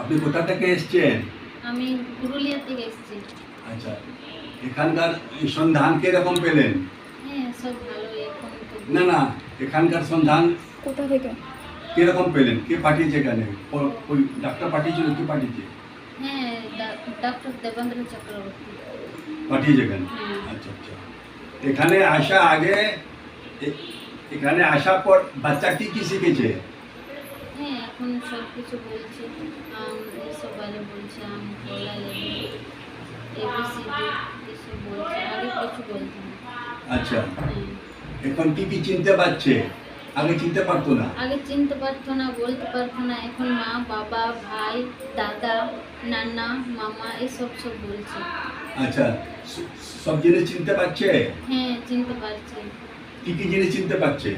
আপনি কোথা থেকে এসেছেন? আমি পুরুলিয়া থেকে এসেছি। আচ্ছা, এখানকার সন্ধান কিরকম পেলেন? হ্যাঁ, সব ভালো এখন তো। না, এখানকার সন্ধান কোথা থেকে? কিরকম পেলেন? কে পাঠিয়েছে এখানে? ওই ডাক্তার পাঠিয়েছিল, কে পাঠিয়েছে? হ্যাঁ, ডক্টর দেবেন্দ্র চক্রবর্তী পাঠিয়েছে এখানে? হ্যাঁ। আচ্ছা। এখানে আসা আগে, এখানে আসার পর বাচ্চা কি শিখেছে? হ্যাঁ, এখন সব কিছু বলছে, এসব বাইরে বলছে, কলা লেবু এবিসিডি এসব বলছে, আগে কিছু বলতো না। আচ্ছা, হ্যাঁ, এখন কি চিনতে পারছে? আগে চিনতে পারতো না। আগে চিনতে পারতো না, বলতে পারতো না, এখন মা, বাবা, ভাই, দাদা, নানা, মামা এসব সব বলছে। আচ্ছা, সব জিনিস চিনতে পারছে? হ্যাঁ, চিনতে পারছে। কি জিনিস চিনতে পারছে?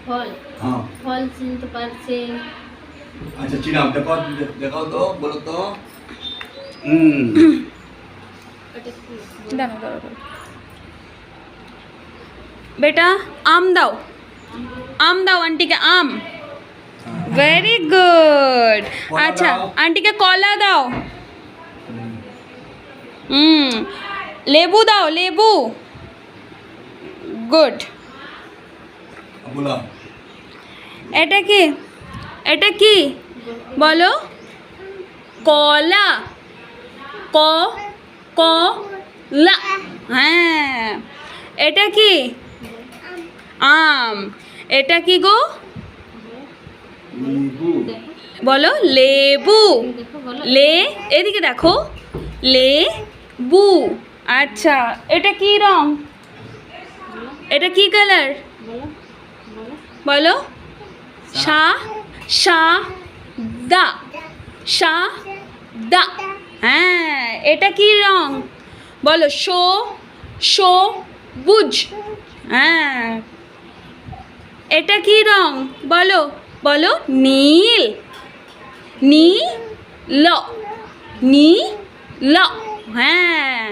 ফল হ্যাঁ। ফল চিনতে পারছে। আচ্ছা, চিনাও, দেখাও তো, বলো তো। ওটা কি? দাঁড়াও। बेटा आम दाओ, आम दाओ आंटी के आम। Very good. कला अच्छा दाओ। आंटी के कला दाओ। लेबू दाओ, लेबू। गुड। बोला এটা কি? এটা কি বলো? কলা। ক ক লা। হ্যাঁ, এটা কি? আম। এটা কি গো? नींबू। বলো লেবু। দেখো, বলো। লে, এদিকে দেখো, লেবু। আচ্ছা, এটা কি রং? এটা কি কালার? বলো বলো। বলো সা সা দা, সা দা। হ্যাঁ, এটা কি রং? বলো সবুজ। হ্যাঁ, এটা কি রং? বলো বলো নীল, নীল, নীল। হ্যাঁ।